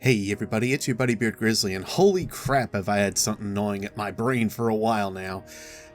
Hey everybody, it's your buddy Beard Grizzly, and holy crap have I had something gnawing at my brain for a while now.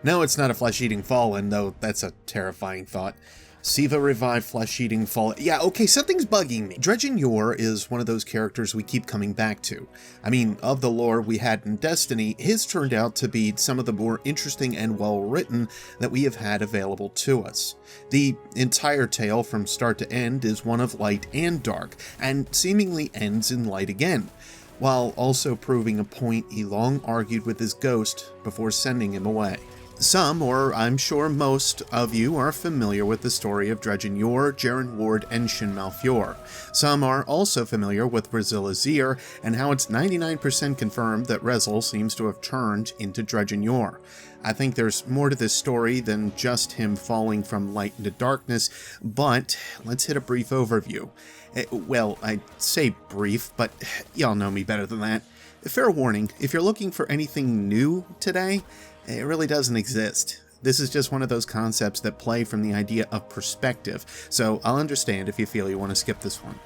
No, it's not a flesh-eating fallen, though that's a terrifying thought. Siva revived flesh-eating fallen. Yeah, okay, something's bugging me. Dredgen Yor is one of those characters we keep coming back to. I mean, of the lore we had in Destiny, his turned out to be some of the more interesting and well-written that we have had available to us. The entire tale from start to end is one of light and dark, and seemingly ends in light again, while also proving a point he long argued with his ghost before sending him away. Some, or I'm sure most, of you are familiar with the story of Dredgen Yor, Jaren Ward, and Shin Malphur. Some are also familiar with Rezyl Azzir, and how it's 99% confirmed that Rezyl seems to have turned into Dredgen Yor. I think there's more to this story than just him falling from light into darkness, but let's hit a brief overview. Well, I'd say brief, but y'all know me better than that. Fair warning, if you're looking for anything new today, it really doesn't exist. This is just one of those concepts that play from the idea of perspective, so I'll understand if you feel you want to skip this one.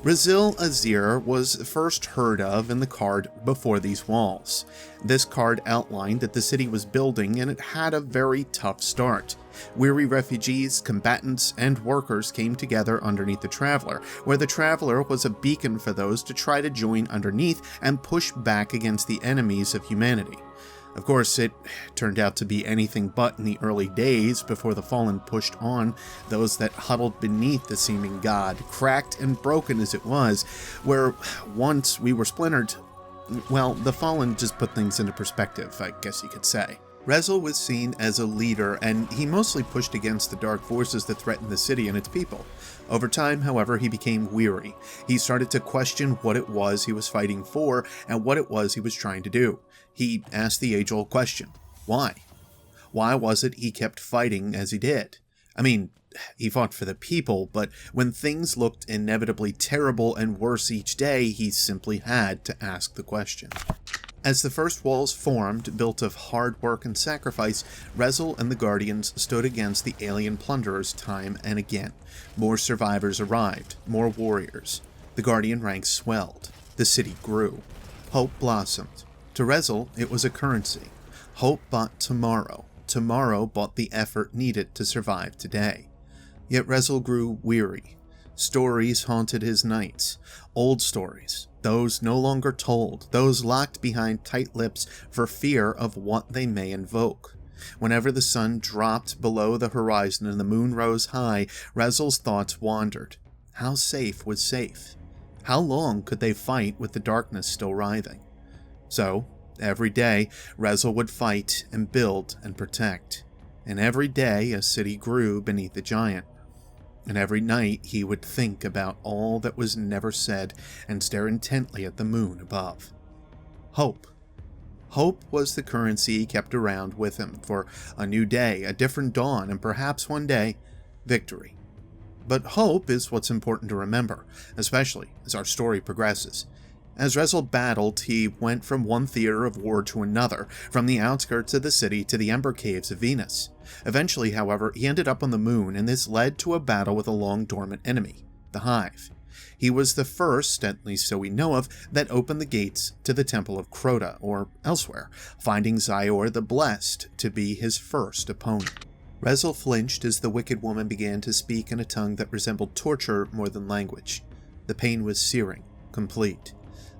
Rezyl Azzir was first heard of in the card Before These Walls. This card outlined that the city was building and it had a very tough start. Weary refugees, combatants, and workers came together underneath the Traveler, where the Traveler was a beacon for those to try to join underneath and push back against the enemies of humanity. Of course, it turned out to be anything but in the early days before the Fallen pushed on those that huddled beneath the seeming god, cracked and broken as it was, where once we were splintered, well, the Fallen just put things into perspective, I guess you could say. Rezyl was seen as a leader, and he mostly pushed against the dark forces that threatened the city and its people. Over time, however, he became weary. He started to question what it was he was fighting for and what it was he was trying to do. He asked the age-old question, why? Why was it he kept fighting as he did? I mean, he fought for the people, but when things looked inevitably terrible and worse each day, he simply had to ask the question. As the first walls formed, built of hard work and sacrifice, Rezyl and the Guardians stood against the alien plunderers time and again. More survivors arrived, more warriors. The Guardian ranks swelled. The city grew. Hope blossomed. To Rezyl, it was a currency. Hope bought tomorrow. Tomorrow bought the effort needed to survive today. Yet Rezyl grew weary. Stories haunted his nights. Old stories. Those no longer told. Those locked behind tight lips for fear of what they may invoke. Whenever the sun dropped below the horizon and the moon rose high, Rezyl's thoughts wandered. How safe was safe? How long could they fight with the darkness still writhing? So, every day, Rezyl would fight and build and protect. And every day, a city grew beneath the giant. And every night, he would think about all that was never said and stare intently at the moon above. Hope. Hope was the currency he kept around with him for a new day, a different dawn, and perhaps one day, victory. But hope is what's important to remember, especially as our story progresses. As Rezyl battled, he went from one theater of war to another, from the outskirts of the city to the Ember Caves of Venus. Eventually, however, he ended up on the moon, and this led to a battle with a long-dormant enemy, the Hive. He was the first, at least so we know of, that opened the gates to the Temple of Crota, or elsewhere, finding Zyor the Blessed to be his first opponent. Rezyl flinched as the wicked woman began to speak in a tongue that resembled torture more than language. The pain was searing, complete.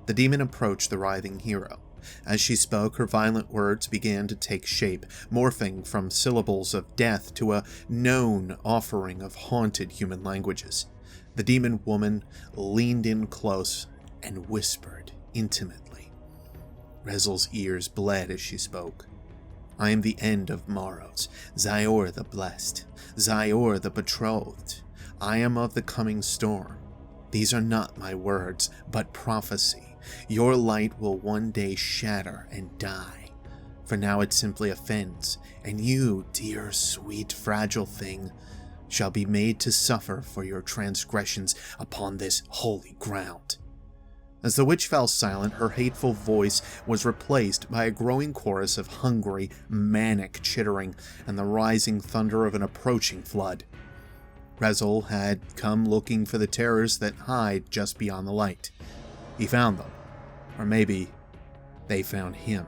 The demon approached the writhing hero. As she spoke, her violent words began to take shape, morphing from syllables of death to a known offering of haunted human languages. The demon woman leaned in close and whispered intimately. Rezyl's ears bled as she spoke. I am the end of morrows, Zyor the Blessed, Zyor the Betrothed. I am of the coming storm. These are not my words, but prophecy. Your light will one day shatter and die. For now it simply offends, and you, dear, sweet, fragile thing, shall be made to suffer for your transgressions upon this holy ground. As the witch fell silent, her hateful voice was replaced by a growing chorus of hungry, manic chittering and the rising thunder of an approaching flood. Rezyl had come looking for the terrors that hide just beyond the light. He found them. Or maybe they found him.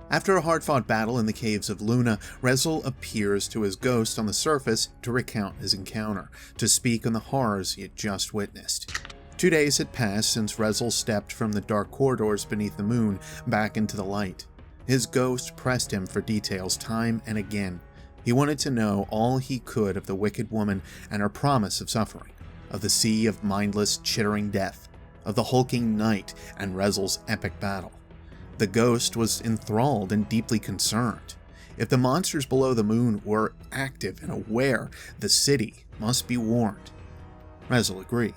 After a hard-fought battle in the caves of Luna, Rezyl appears to his ghost on the surface to recount his encounter, to speak on the horrors he had just witnessed. 2 days had passed since Rezyl stepped from the dark corridors beneath the moon back into the light. His ghost pressed him for details time and again. He wanted to know all he could of the wicked woman and her promise of suffering, of the sea of mindless, chittering death, of the hulking night and Rezyl's epic battle. The ghost was enthralled and deeply concerned. If the monsters below the moon were active and aware, the city must be warned. Rezyl agreed.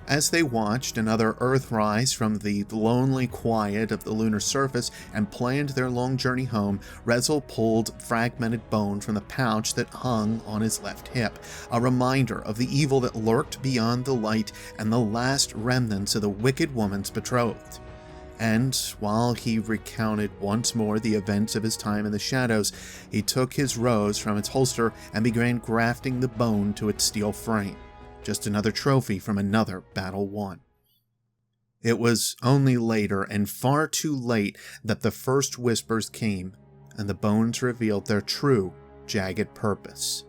As they watched another Earthrise from the lonely quiet of the lunar surface and planned their long journey home, Rezyl pulled fragmented bone from the pouch that hung on his left hip, a reminder of the evil that lurked beyond the light and the last remnants of the wicked woman's betrothed. And while he recounted once more the events of his time in the shadows, he took his rose from its holster and began grafting the bone to its steel frame. Just another trophy from another battle won. It was only later, and far too late, that the first whispers came, and the bones revealed their true, jagged purpose.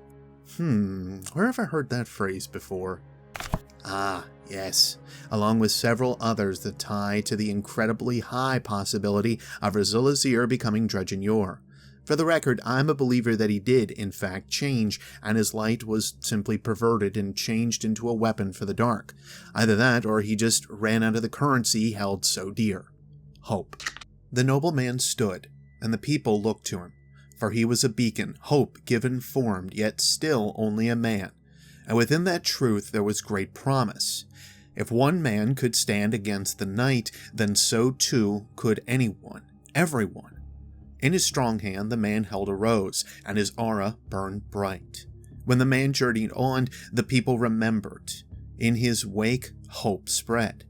Where have I heard that phrase before? Ah, yes, along with several others that tie to the incredibly high possibility of Rezyl Azzir becoming Dredgen Yor. For the record, I'm a believer that he did, in fact, change, and his light was simply perverted and changed into a weapon for the dark. Either that, or he just ran out of the currency he held so dear. Hope. The noble man stood, and the people looked to him, for he was a beacon, hope given formed, yet still only a man. And within that truth there was great promise. If one man could stand against the night, then so too could anyone, everyone. In his strong hand the man held a rose, and his aura burned bright. When the man journeyed on, the people remembered. In his wake, hope spread.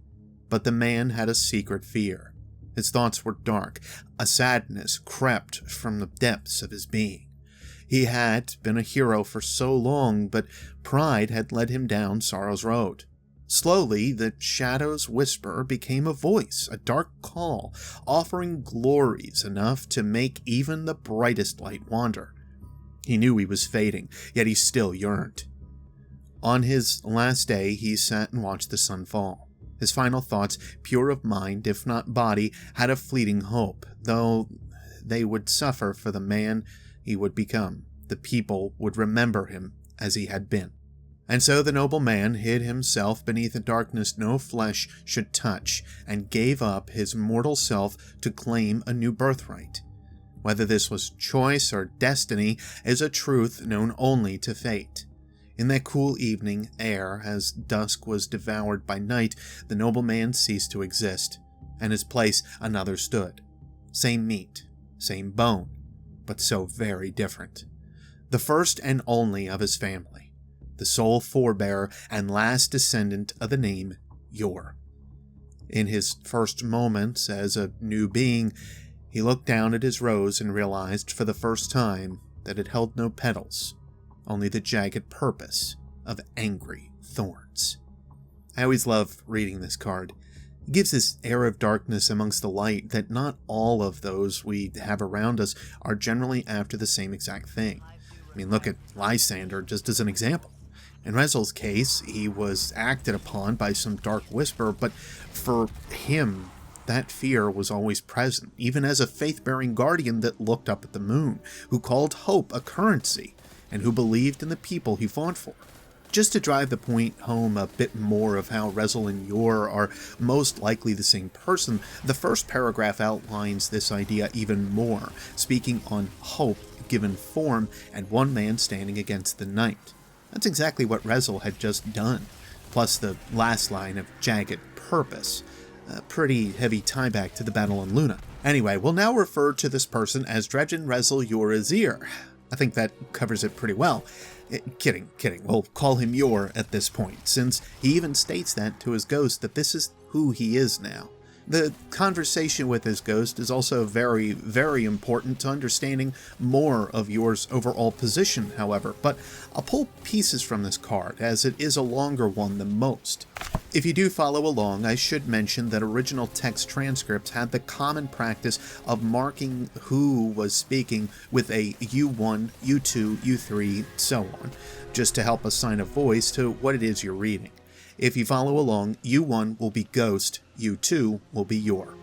But the man had a secret fear. His thoughts were dark. A sadness crept from the depths of his being. He had been a hero for so long, but pride had led him down sorrow's road. Slowly, the shadow's whisper became a voice, a dark call, offering glories enough to make even the brightest light wander. He knew he was fading, yet he still yearned. On his last day, he sat and watched the sun fall. His final thoughts, pure of mind, if not body, had a fleeting hope, though they would suffer for the man he would become. The people would remember him as he had been. And so the noble man hid himself beneath a darkness no flesh should touch, and gave up his mortal self to claim a new birthright. Whether this was choice or destiny is a truth known only to fate. In that cool evening air, as dusk was devoured by night, the noble man ceased to exist, and his place another stood. Same meat, same bone, but so very different. The first and only of his family. The sole forebearer and last descendant of the name Yor. In his first moments as a new being, he looked down at his rose and realized for the first time that it held no petals, only the jagged purpose of angry thorns. I always love reading this card. It gives this air of darkness amongst the light that not all of those we have around us are generally after the same exact thing. I mean, look at Lysander just as an example. In Rezyl's case, he was acted upon by some dark whisper, but for him, that fear was always present, even as a faith-bearing guardian that looked up at the moon, who called hope a currency, and who believed in the people he fought for. Just to drive the point home a bit more of how Rezyl and Yor are most likely the same person, the first paragraph outlines this idea even more, speaking on hope given form and one man standing against the night. That's exactly what Rezyl had just done, plus the last line of jagged purpose. A pretty heavy tieback to the battle on Luna. Anyway, we'll now refer to this person as Dredgen Rezyl Yor Azzir. I think that covers it pretty well. Kidding. We'll call him Yor at this point, since he even states that to his ghost that this is who he is now. The conversation with his ghost is also very, very important to understanding more of Yor's overall position, however, but I'll pull pieces from this card, as it is a longer one than most. If you do follow along, I should mention that original text transcripts had the common practice of marking who was speaking with a U1, U2, U3, so on, just to help assign a voice to what it is you're reading. If you follow along, U1 will be Ghost, U2 will be Yor.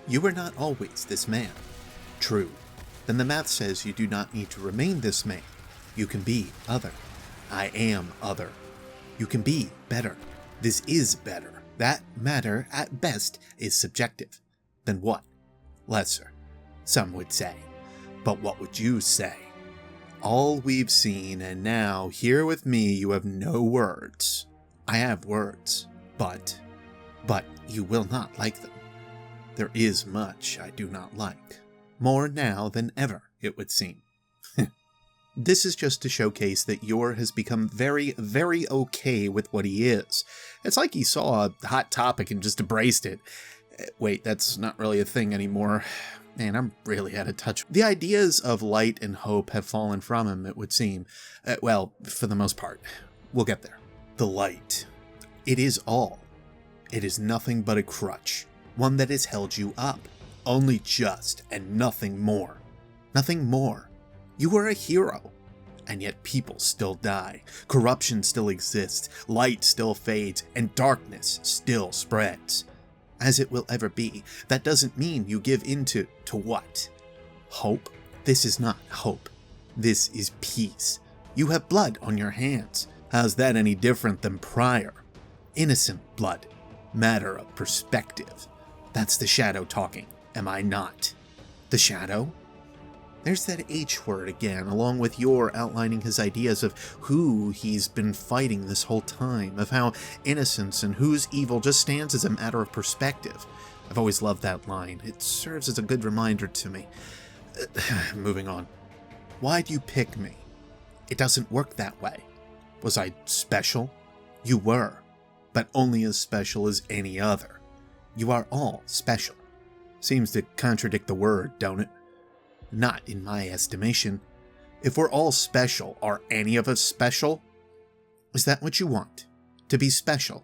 You were not always this man. True. Then the math says you do not need to remain this man. You can be other. I am other. You can be better. This is better. That matter, at best, is subjective. Then what? Lesser. Some would say. But what would you say? All we've seen, and now, here with me, you have no words. I have words, but you will not like them. There is much I do not like. More now than ever, it would seem. This is just to showcase that Yor has become very, very okay with what he is. It's like he saw a hot topic and just embraced it. Wait, that's not really a thing anymore. Man, I'm really out of touch. The ideas of light and hope have fallen from him, it would seem. Well, for the most part. We'll get there. The light. It is all. It is nothing but a crutch. One that has held you up. Only just, and nothing more. Nothing more. You were a hero, and yet people still die, corruption still exists, light still fades, and darkness still spreads. As it will ever be, that doesn't mean you give in to what? Hope? This is not hope. This is peace. You have blood on your hands. How's that any different than prior? Innocent blood. Matter of perspective. That's the shadow talking, am I not? The shadow? There's that H word again, along with Yor outlining his ideas of who he's been fighting this whole time, of how innocence and whose evil just stands as a matter of perspective. I've always loved that line. It serves as a good reminder to me. Moving on. Why'd you pick me? It doesn't work that way. Was I special? You were, but only as special as any other. You are all special. Seems to contradict the word, don't it? Not in my estimation. If we're all special, are any of us special? Is that what you want? To be special?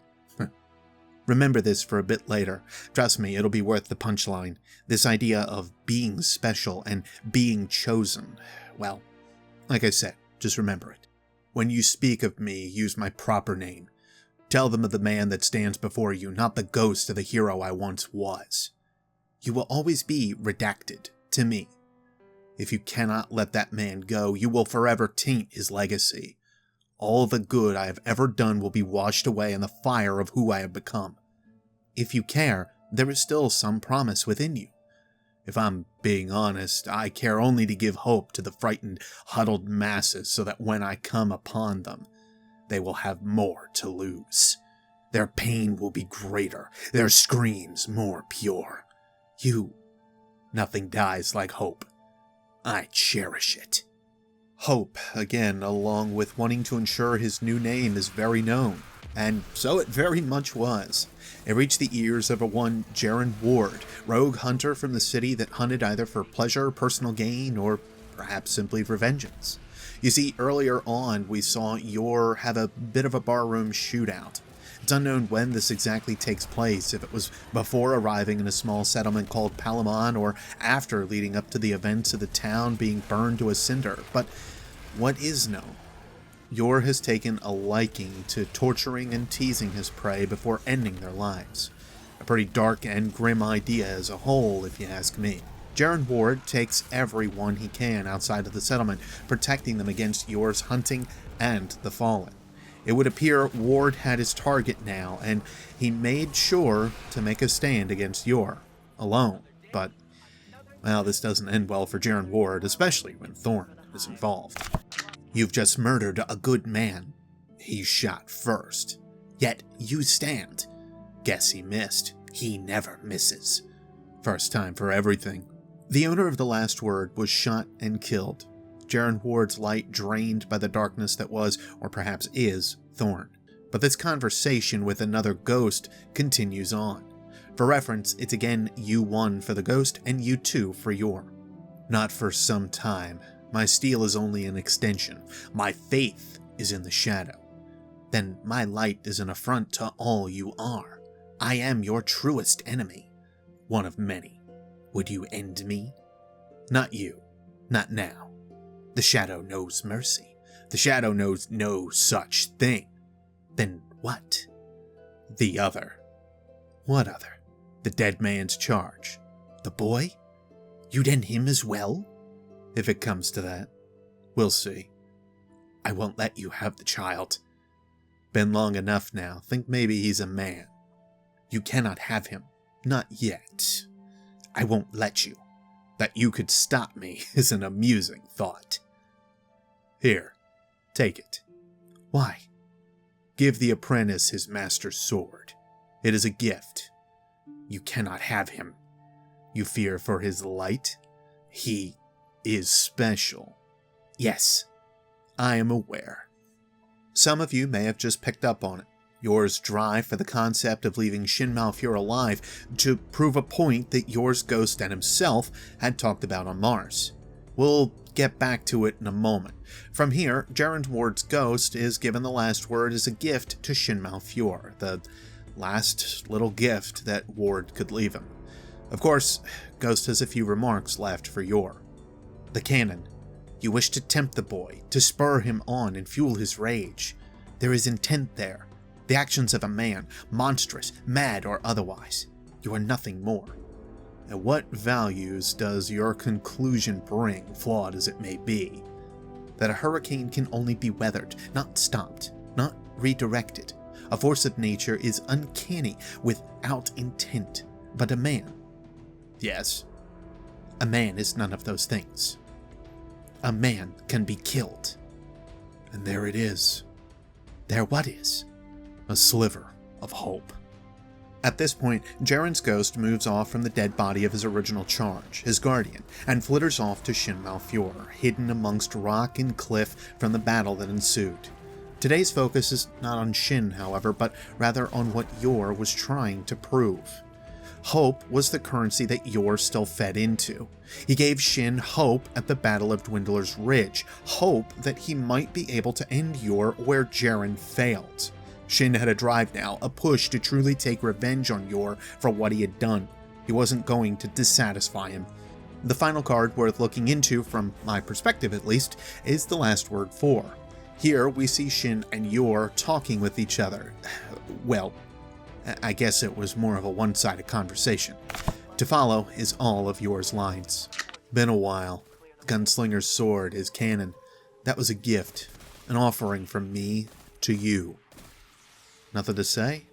Remember this for a bit later. Trust me, it'll be worth the punchline. This idea of being special and being chosen. Well, like I said, just remember it. When you speak of me, use my proper name. Tell them of the man that stands before you, not the ghost of the hero I once was. You will always be redacted to me. If you cannot let that man go, you will forever taint his legacy. All the good I have ever done will be washed away in the fire of who I have become. If you care, there is still some promise within you. If I'm being honest, I care only to give hope to the frightened, huddled masses so that when I come upon them, they will have more to lose. Their pain will be greater, their screams more pure. Nothing dies like hope. I cherish it. Hope, again, along with wanting to ensure his new name is very known, and so it very much was. It reached the ears of a one Dredgen Yor, rogue hunter from the city that hunted either for pleasure, personal gain, or perhaps simply for vengeance. You see, earlier on, we saw Yor have a bit of a barroom shootout. It's unknown when this exactly takes place, if it was before arriving in a small settlement called Palamon or after leading up to the events of the town being burned to a cinder. But what is known? Yor has taken a liking to torturing and teasing his prey before ending their lives. A pretty dark and grim idea as a whole, if you ask me. Dredgen Yor takes everyone he can outside of the settlement, protecting them against Yor's hunting and the fallen. It would appear Ward had his target now, and he made sure to make a stand against Yor, alone. But, well, this doesn't end well for Dredgen Yor, especially when Thorn is involved. You've just murdered a good man. He shot first. Yet you stand. Guess he missed. He never misses. First time for everything. The owner of the last word was shot and killed. Dredgen Yor's light drained by the darkness that was, or perhaps is, Thorn. But this conversation with another ghost continues on. For reference, it's again U1 for the ghost and U2 for Yor. Not for some time. My steel is only an extension. My faith is in the shadow. then my light is an affront to all you are. I am your truest enemy, one of many. Would you end me? Not you, not now. The shadow knows mercy. The shadow knows no such thing. Then what? The other. What other? The dead man's charge. The boy? You'd end him as well? If it comes to that, we'll see. I won't let you have the child. Been long enough now. Think maybe he's a man. You cannot have him. Not yet. I won't let you. That you could stop me is an amusing thought. Here, take it. Why? Give the apprentice his master's sword. It is a gift. You cannot have him. You fear for his light? He is special. Yes, I am aware. Some of you may have just picked up on it. Yor's drive for the concept of leaving Shin Malphur alive to prove a point that Yor's ghost and himself had talked about on Mars. We'll get back to it in a moment. From here, Gerend Ward's ghost is given the last word as a gift to Shin Malphur, the last little gift that Ward could leave him. Of course, Ghost has a few remarks left for Yor. The canon. You wish to tempt the boy, to spur him on and fuel his rage. There is intent there. The actions of a man, monstrous, mad, or otherwise. You are nothing more. And what values does your conclusion bring, flawed as it may be? That a hurricane can only be weathered, not stopped, not redirected. A force of nature is uncanny, without intent. But a man? Yes. A man is none of those things. A man can be killed. And there it is. There what is? A sliver of hope. At this point, Gerend's ghost moves off from the dead body of his original charge, his guardian, and flitters off to Shin Malphur, hidden amongst rock and cliff from the battle that ensued. Today's focus is not on Shin, however, but rather on what Yor was trying to prove. Hope was the currency that Yor still fed into. He gave Shin hope at the Battle of Dwindler's Ridge, hope that he might be able to end Yor where Gerend failed. Shin had a drive now, a push to truly take revenge on Yor for what he had done. He wasn't going to dissatisfy him. The final card worth looking into, from my perspective at least, is the last word 4. Here we see Shin and Yor talking with each other. Well, I guess it was more of a one-sided conversation. To follow is all of Yor's lines. Been a while. The gunslinger's sword is canon. That was a gift, an offering from me to you. Nothing to say?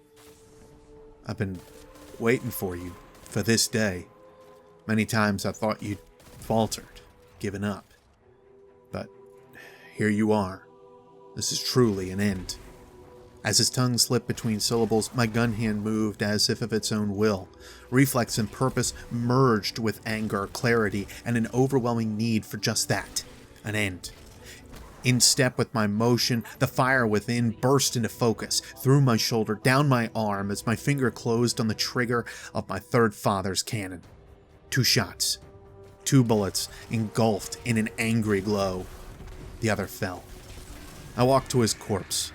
I've been waiting for you, for this day. Many times I thought you'd faltered, given up. But here you are. This is truly an end. As his tongue slipped between syllables, my gun hand moved as if of its own will. Reflex and purpose merged with anger, clarity, and an overwhelming need for just that, an end. In step with my motion, the fire within burst into focus, through my shoulder, down my arm, as my finger closed on the trigger of my third father's cannon. 2 shots. 2 bullets engulfed in an angry glow. The other fell. I walked to his corpse.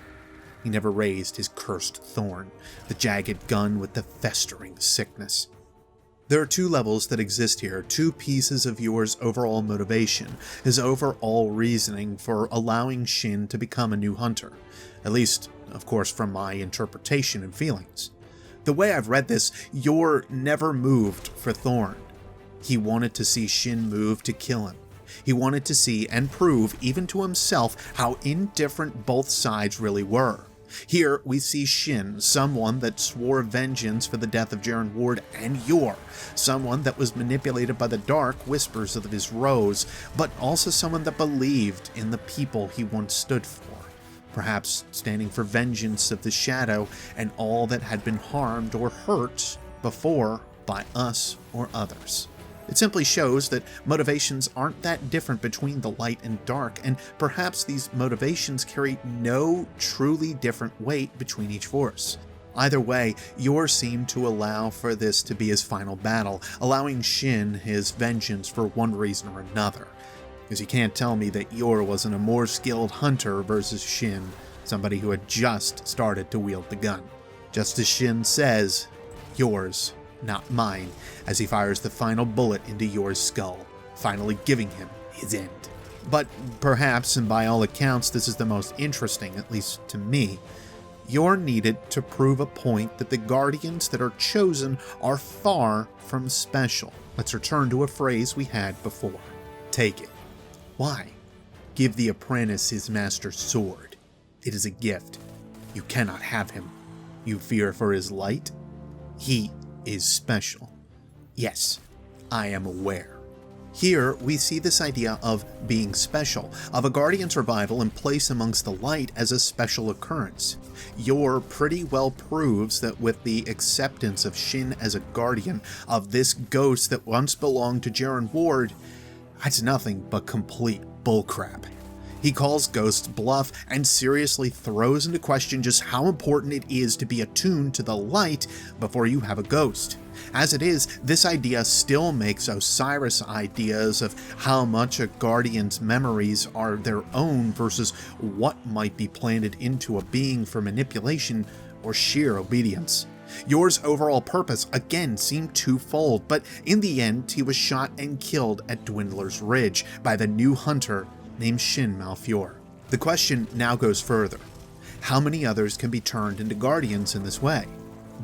He never raised his cursed Thorn, the jagged gun with the festering sickness. There are 2 levels that exist here, 2 pieces of Yor's overall motivation, his overall reasoning for allowing Shin to become a new hunter. At least, of course, from my interpretation and feelings. The way I've read this, Yor never moved for Thorn. He wanted to see Shin move to kill him. He wanted to see and prove, even to himself, how indifferent both sides really were. Here we see Shin, someone that swore vengeance for the death of Gerend Ward and Yor, someone that was manipulated by the dark whispers of his rose, but also someone that believed in the people he once stood for, perhaps standing for vengeance of the shadow and all that had been harmed or hurt before by us or others. It simply shows that motivations aren't that different between the light and dark, and perhaps these motivations carry no truly different weight between each force. Either way, Yor seemed to allow for this to be his final battle, allowing Shin his vengeance for one reason or another. Because you can't tell me that Yor wasn't a more skilled hunter versus Shin, somebody who had just started to wield the gun. Just as Shin says, "Yours, not mine," as he fires the final bullet into Yor's skull, finally giving him his end. But perhaps, and by all accounts, this is the most interesting, at least to me, Yor needed to prove a point that the guardians that are chosen are far from special. Let's return to a phrase we had before. Take it. Why? Give the apprentice his master's sword. It is a gift. You cannot have him. You fear for his light? He is special. Yes, I am aware. Here, we see this idea of being special, of a guardian's revival and place amongst the light as a special occurrence. Yor pretty well proves that with the acceptance of Shin as a guardian, of this ghost that once belonged to Jaren Ward, that's nothing but complete bullcrap. He calls ghosts bluff and seriously throws into question just how important it is to be attuned to the light before you have a ghost. As it is, this idea still makes Osiris ideas of how much a guardian's memories are their own versus what might be planted into a being for manipulation or sheer obedience. Yor's overall purpose again seemed twofold, but in the end he was shot and killed at Dwindler's Ridge by the new hunter named Shin Malphur. The question now goes further. How many others can be turned into guardians in this way?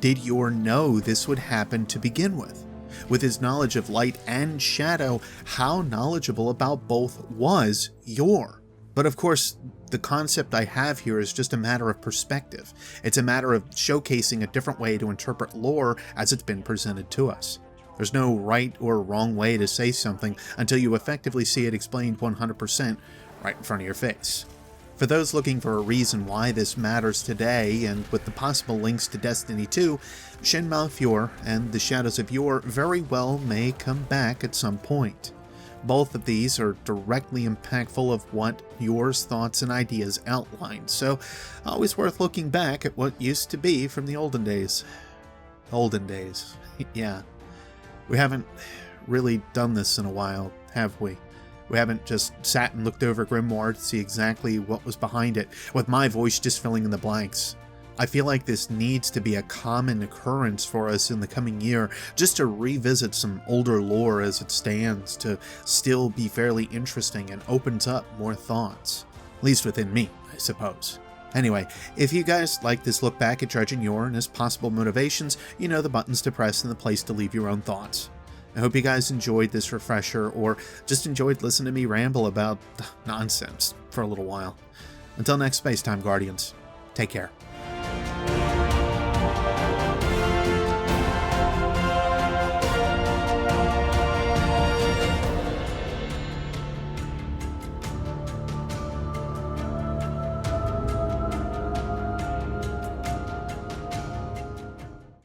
Did Yor know this would happen to begin with? With his knowledge of light and shadow, how knowledgeable about both was Yor? But of course, the concept I have here is just a matter of perspective. It's a matter of showcasing a different way to interpret lore as it's been presented to us. There's no right or wrong way to say something until you effectively see it explained 100% right in front of your face. For those looking for a reason why this matters today, and with the possible links to Destiny 2, Shin Malphur and the Shadows of Yor very well may come back at some point. Both of these are directly impactful of what Yor's thoughts and ideas outline, so always worth looking back at what used to be from the olden days. Olden days, yeah. We haven't really done this in a while, have we? We haven't just sat and looked over Grimoire to see exactly what was behind it, with my voice just filling in the blanks. I feel like this needs to be a common occurrence for us in the coming year, just to revisit some older lore as it stands, to still be fairly interesting and opens up more thoughts. At least within me, I suppose. Anyway, if you guys like this look back at Dredgen Yor and his possible motivations, you know the buttons to press and the place to leave your own thoughts. I hope you guys enjoyed this refresher, or just enjoyed listening to me ramble about nonsense for a little while. Until next Spacetime Guardians, take care.